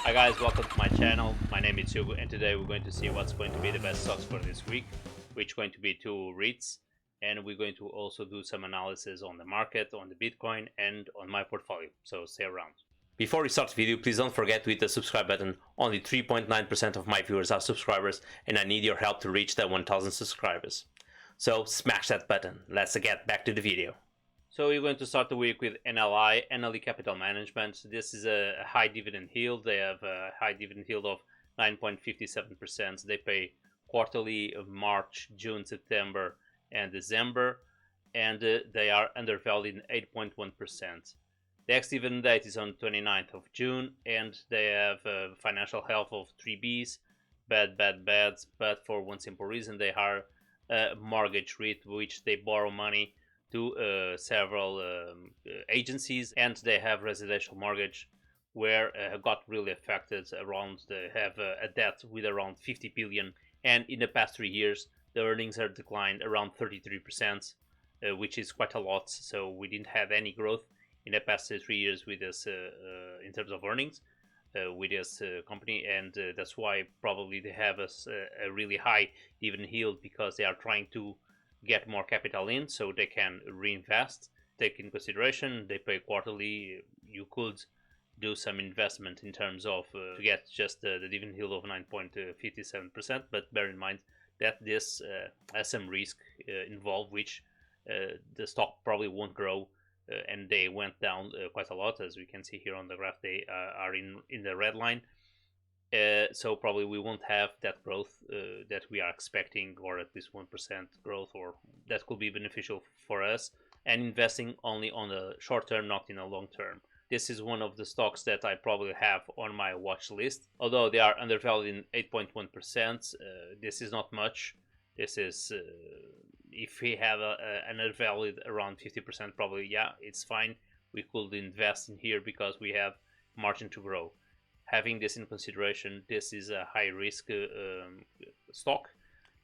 Hi guys, welcome to my channel. My name is Hugo and today we're going to see what's going to be the best stocks for this week, which is going to be two REITs, and we're going to also do some analysis on the market, on the Bitcoin, and on my portfolio, so stay around. Before we start the video, please don't forget to hit the subscribe button. Only 3.9% of my viewers are subscribers and I need your help to reach that 1000 subscribers. So smash that button. Let's get back to the video. So we're going to start the week with NLE Capital Management. This is a high dividend yield. They have a high dividend yield of 9.57%. They pay quarterly of March, June, September, and December, and they are undervalued 8.1%. The ex-dividend date is on 29th of June, and they have financial health of 3Bs, bad, but for one simple reason, they are a mortgage REIT, which they borrow money to several agencies, and they have residential mortgage where got really affected. Around they have a debt with around 50 billion, and in the past 3 years the earnings are declined around 33%, which is quite a lot. So we didn't have any growth in the past 3 years with this in terms of earnings with this company, and that's why probably they have a really high dividend yield, because they are trying to get more capital in so they can reinvest. Take in consideration they pay quarterly. You could do some investment in terms of to get just the dividend yield of 9.57%, but bear in mind that this has some risk involved, which the stock probably won't grow, and they went down quite a lot. As we can see here on the graph, they are in the red line. So probably we won't have that growth that we are expecting, or at least 1% growth, or that could be beneficial for us, and investing only on the short term, not in the long term. This is one of the stocks that I probably have on my watch list. Although they are undervalued in 8.1%, this is not much. This is if we have an undervalued around 50%, probably yeah, it's fine. We could invest in here because we have margin to grow. Having this in consideration, this is a high risk stock.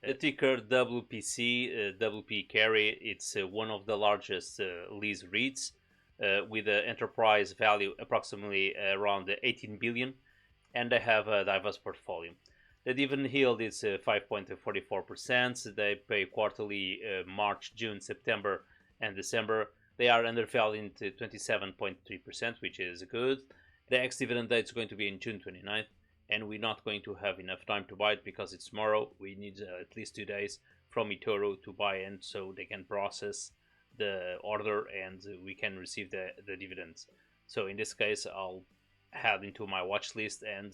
The ticker WPC, WP Carry, it's one of the largest lease REITs with an enterprise value approximately around 18 billion, and they have a diverse portfolio. The dividend yield is 5.44%. They pay quarterly March, June, September, and December. They are undervalued to 27.3%, which is good. The ex-dividend date is going to be in June 29th, and we're not going to have enough time to buy it because it's tomorrow. We need at least 2 days from eToro to buy in so they can process the order and we can receive the dividends. So in this case, I'll add into my watch list and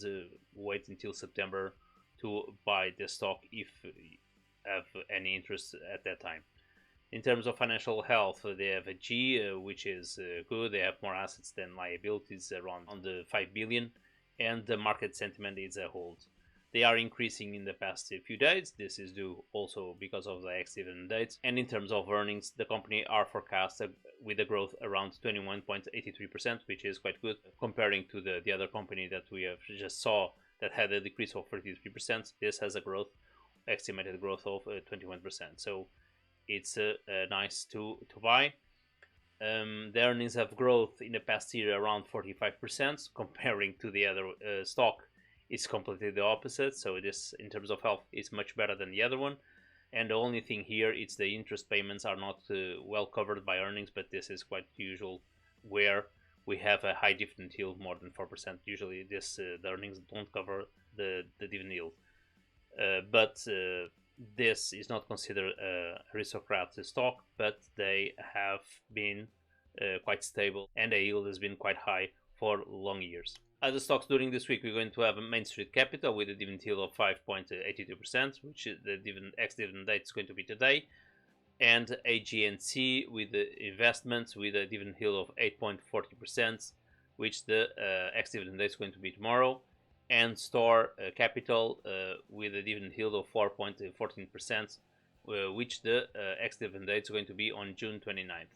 wait until September to buy the stock if you have any interest at that time. In terms of financial health, they have a G, which is good. They have more assets than liabilities, around on the 5 billion, and the market sentiment is a hold. They are increasing in the past few days. This is due also because of the ex-dividend dates. And in terms of earnings, the company are forecasted with a growth around 21.83%, which is quite good comparing to the other company that we have just saw that had a decrease of 33%. This has a growth, estimated growth of 21%. So it's nice to buy. The earnings have growth in the past year around 45%. Comparing to the other stock, it's completely the opposite. So this, in terms of health, is much better than the other one. And the only thing here is the interest payments are not well covered by earnings, but this is quite usual where we have a high dividend yield more than 4%. Usually this the earnings don't cover the dividend yield, but this is not considered a aristocrat stock, but they have been quite stable and the yield has been quite high for long years. Other stocks during this week, we're going to have Main Street Capital with a dividend yield of 5.82%, which is the ex-dividend date is going to be today, and AGNC with the investments with a dividend yield of 8.40%, which the ex-dividend date is going to be tomorrow, and STOR Capital with a dividend yield of 4.14%, which the ex-dividend date is going to be on June 29th.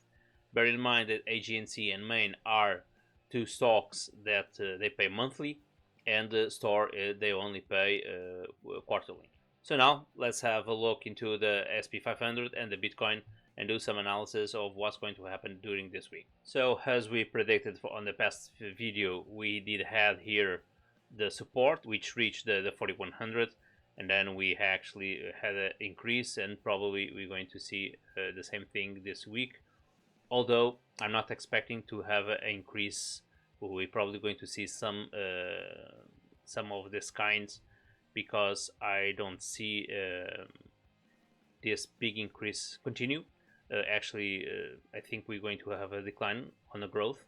Bear in mind that AGNC and Main are two stocks that they pay monthly, and STOR they only pay quarterly. So now let's have a look into the SP500 and the Bitcoin and do some analysis of what's going to happen during this week. So as we predicted on the past video, we did have here the support, which reached the 4100, and then we actually had an increase, and probably we're going to see the same thing this week. Although I'm not expecting to have an increase, we're probably going to see some of this kinds, because I don't see this big increase continue. Actually, I think we're going to have a decline on the growth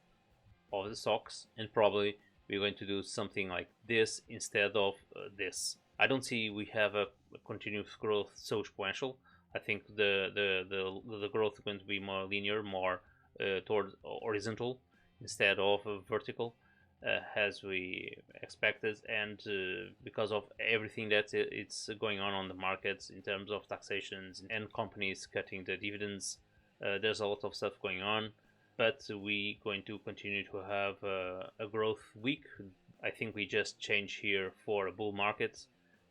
of the stocks, and probably we're going to do something like this instead of this. I don't see we have a continuous growth so exponential. I think the growth is going to be more linear, more towards horizontal instead of vertical, as we expected, and because of everything that it's going on the markets in terms of taxations and companies cutting the dividends. There's a lot of stuff going on, but we going to continue to have a growth week. I think we just change here for a bull market.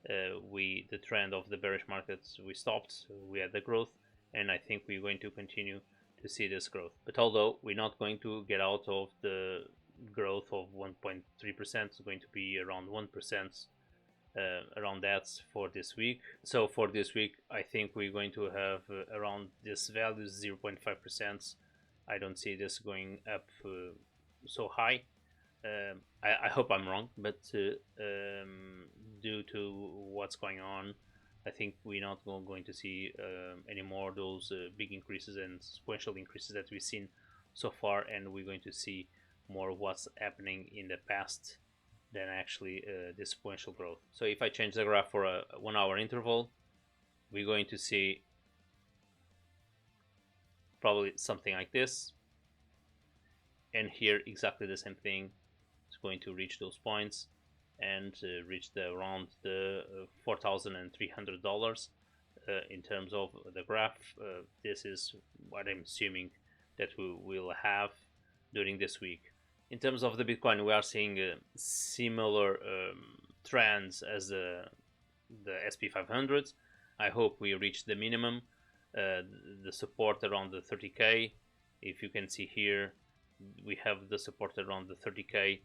The trend of the bearish markets, we stopped, we had the growth, and I think we're going to continue to see this growth. But although we're not going to get out of the growth of 1.3%, it's going to be around 1%, around that for this week. So for this week, I think we're going to have around this value, 0.5%. I don't see this going up so high. I hope I'm wrong, but due to what's going on, I think we're not going to see any more those big increases and sequential increases that we've seen so far, and we're going to see more what's happening in the past than actually this sequential growth. So if I change the graph for a 1 hour interval, we're going to see probably something like this, and here exactly the same thing. It's going to reach those points and reach around the $4,300 in terms of the graph. This is what I'm assuming that we will have during this week. In terms of the Bitcoin, we are seeing similar trends as the SP500. I hope we reach the minimum, the support around the 30k. If you can see here, we have the support around the 30k.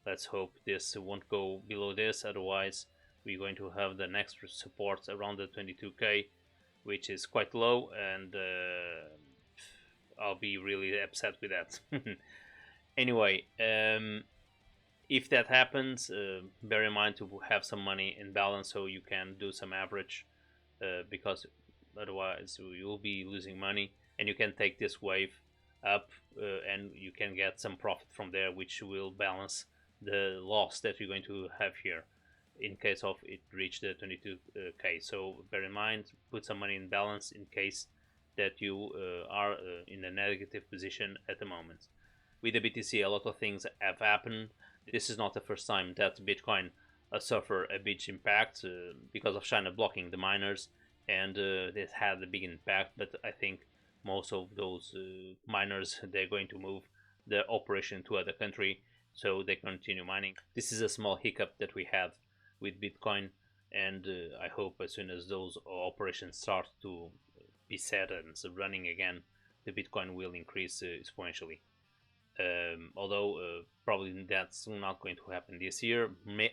Let's hope this won't go below this, otherwise we're going to have the next support around the 22k, which is quite low, and I'll be really upset with that. Anyway, if that happens, bear in mind to have some money in balance so you can do some average, because otherwise you'll be losing money, and you can take this wave up and you can get some profit from there, which will balance the loss that you're going to have here in case of it reach the 22k. So bear in mind, put some money in balance in case that you are in a negative position at the moment. With the BTC, a lot of things have happened. This is not the first time that Bitcoin suffered a big impact because of China blocking the miners, and this had a big impact. But I think most of those miners, they're going to move the operation to other country, so they continue mining. This is a small hiccup that we had with Bitcoin, and I hope as soon as those operations start to be set and running again, the Bitcoin will increase exponentially. Although probably that's not going to happen this year,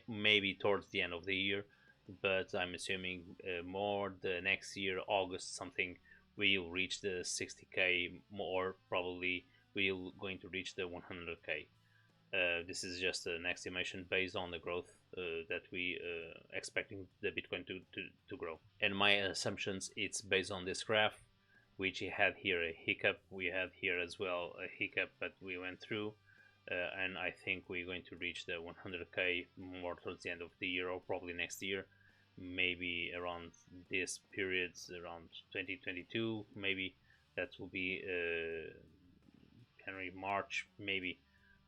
maybe towards the end of the year, but I'm assuming more the next year, August something, we'll reach the 60k, more probably we're going to reach the 100k. This is just an estimation based on the growth that we expecting the Bitcoin to grow, and my assumptions, it's based on this graph, which had here a hiccup. We had here as well a hiccup, but we went through, and I think we're going to reach the 100k more towards the end of the year, or probably next year, maybe around this period, around 2022, maybe that will be January, March, maybe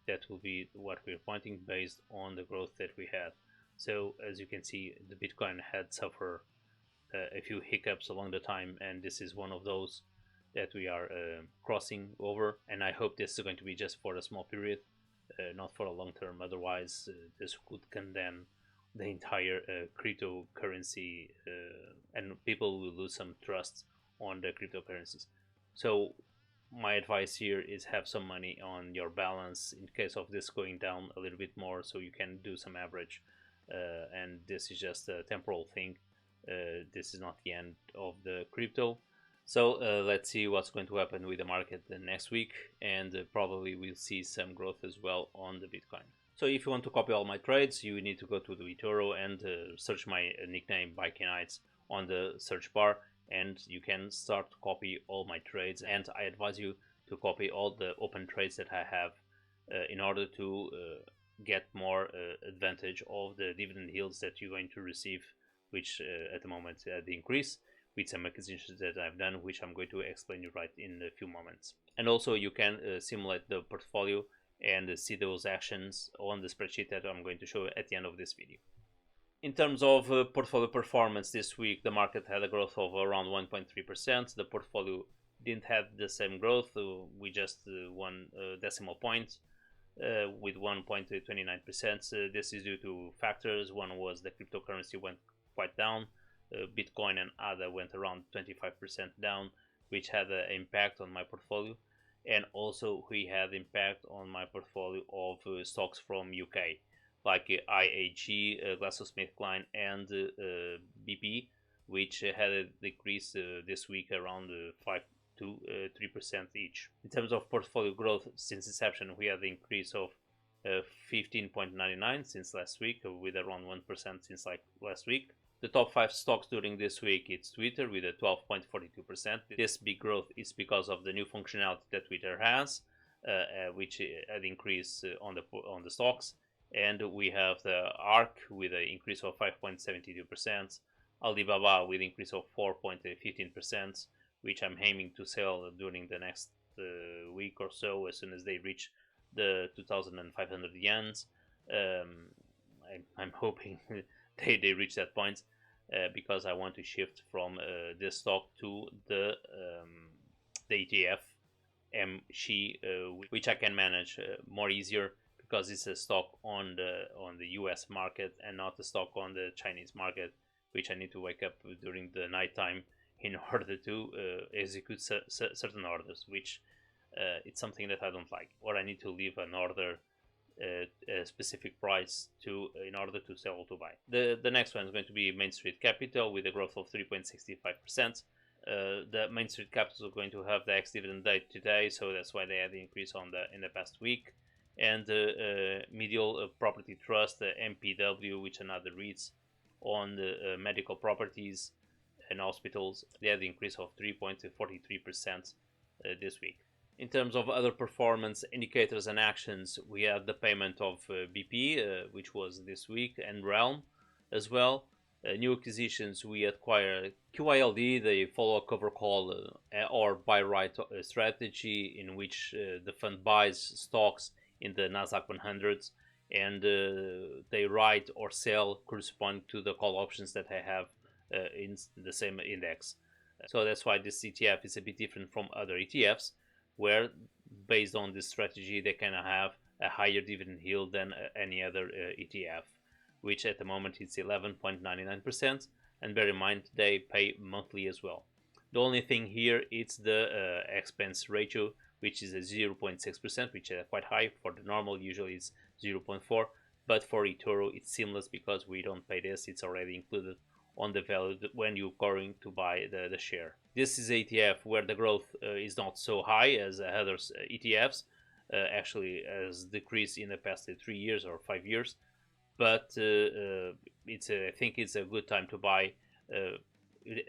that will be what we're pointing based on the growth that we had. So as you can see, the Bitcoin had suffered a few hiccups along the time, and this is one of those that we are crossing over, and I hope this is going to be just for a small period, not for a long term. Otherwise this could condemn the entire cryptocurrency, and people will lose some trust on the cryptocurrencies. So my advice here is have some money on your balance in case of this going down a little bit more, so you can do some average and this is just a temporal thing. This is not the end of the crypto. So let's see what's going to happen with the market the next week, and probably we'll see some growth as well on the Bitcoin. So if you want to copy all my trades, you need to go to the eToro and search my nickname Bikenites on the search bar, and you can start to copy all my trades. And I advise you to copy all the open trades that I have in order to get more advantage of the dividend yields that you're going to receive, which at the moment the increase with some acquisitions that I've done, which I'm going to explain you right in a few moments. And also you can simulate the portfolio and see those actions on the spreadsheet that I'm going to show at the end of this video. In terms of portfolio performance this week, the market had a growth of around 1.3%. The portfolio didn't have the same growth. We just one decimal point with 1.29%. This is due to factors. One was the cryptocurrency went quite down. Bitcoin and other went around 25% down, which had an impact on my portfolio. And also we had impact on my portfolio of stocks from UK, like IAG, GlaxoSmithKline, and BP, which had a decrease this week around 5 to 3% each. In terms of portfolio growth since inception, we had an increase of 15.99 since last week, with around 1% since like last week. The top 5 stocks during this week, it's Twitter with a 12.42%. This big growth is because of the new functionality that Twitter has, which had increase on the stocks. And we have the ARK with an increase of 5.72%, Alibaba with an increase of 4.15%, which I'm aiming to sell during the next week or so as soon as they reach the 2,500 yens. I'm hoping they reach that point because I want to shift from this stock to the ETF MSHI, which I can manage more easier because it's a stock on the US market and not a stock on the Chinese market, which I need to wake up during the night time in order to execute certain orders, which it's something that I don't like, or I need to leave an order a specific price in order to sell or to buy. The next one is going to be Main Street Capital with a growth of 3.65%. The Main Street Capital is going to have the ex-dividend date today, so that's why they had the increase in the past week. And Medial Property Trust, MPW, which another REITs on the medical properties and hospitals, they had the increase of 3.43% this week. In terms of other performance indicators and actions, we had the payment of BP, which was this week, and Realm as well. New acquisitions, we acquired QYLD, the follow cover call or buy right strategy, in which the fund buys stocks in the Nasdaq 100s, and they write or sell corresponding to the call options that I have in the same index. So that's why this ETF is a bit different from other ETFs, where based on this strategy they can have a higher dividend yield than any other ETF, which at the moment is 11.99%, and bear in mind they pay monthly as well. The only thing here is the expense ratio, which is a 0.6%, which is quite high. For the normal usually it's 0.4, but for eToro it's seamless because we don't pay this, it's already included on the value when you're going to buy the share. This is ETF where the growth is not so high as other ETFs, actually has decreased in the past 3 years or 5 years, but I think it's a good time to buy,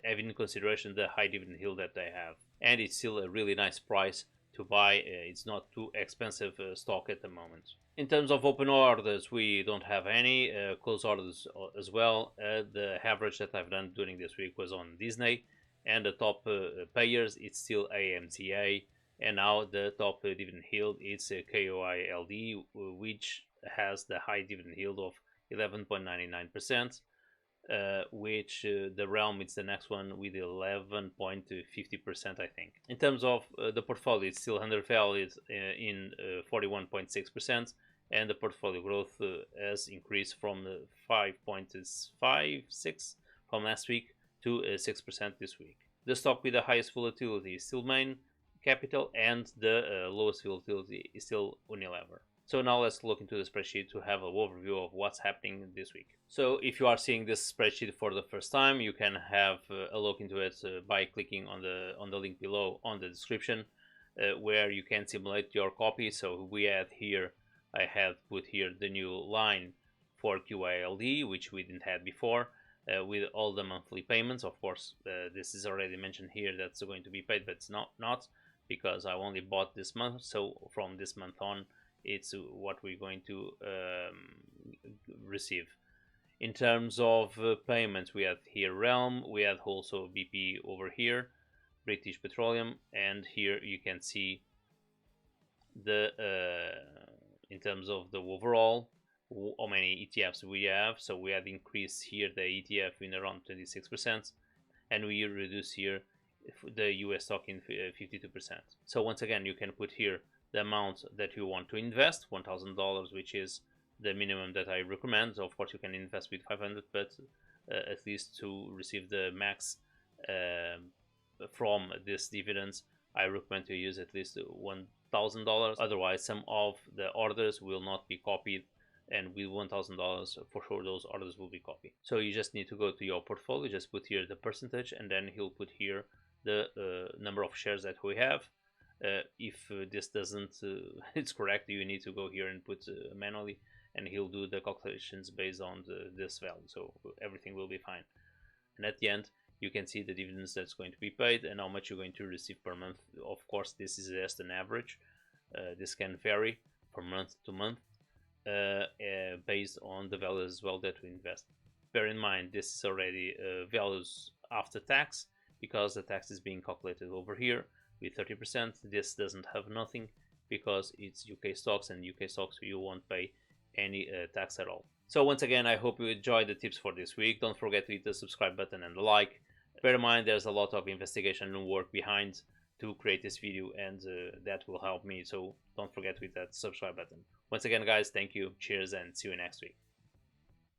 having in consideration the high dividend yield that they have, and it's still a really nice price to buy. It's not too expensive stock at the moment. In terms of open orders, we don't have any close orders as well. The average that I've done during this week was on Disney, and the top payers it's still AMCA, and now the top dividend yield is QYLD, which has the high dividend yield of 11.99%, which the Realm is the next one with 11.50%, I think. In terms of the portfolio, it's still undervalued in 41.6%, and the portfolio growth has increased from 5.56 from last week to 6% this week. The stock with the highest volatility is still Main Capital, and the lowest volatility is still Unilever. So now let's look into the spreadsheet to have an overview of what's happening this week. So if you are seeing this spreadsheet for the first time, you can have a look into it by clicking on the link below on the description, where you can simulate your copy. So we had here, I have put here the new line for QYLD, which we didn't have before, with all the monthly payments. Of course, this is already mentioned here that's going to be paid, but it's not because I only bought this month. So from this month on, it's what we're going to receive. In terms of payments, we have here Realm, we have also BP over here, British Petroleum, and here you can see the in terms of the overall how many ETFs we have. So we have increased here the ETF in around 26%, and we reduce here the US stock in 52%. So once again, you can put here the amount that you want to invest, $1,000, which is the minimum that I recommend. So of course you can invest with 500, but at least to receive the max from this dividends, I recommend to use at least $1,000. Otherwise, some of the orders will not be copied, and with $1,000 for sure those orders will be copied. So you just need to go to your portfolio, just put here the percentage, and then he'll put here the number of shares that we have. If this doesn't it's correct, you need to go here and put manually, and he'll do the calculations based on this value, so everything will be fine. And at the end you can see the dividends that's going to be paid and how much you're going to receive per month. Of course, this is just an average. This can vary from month to month based on the values as well that we invest. Bear in mind, this is already values after tax, because the tax is being calculated over here with 30%. This doesn't have nothing because it's UK stocks, and UK stocks you won't pay any tax at all. So once again, I hope you enjoyed the tips for this week. Don't forget to hit the subscribe button and the like. Bear in mind, there's a lot of investigation and work behind to create this video, and that will help me, so don't forget to hit that subscribe button. Once again guys, thank you, cheers, and see you next week.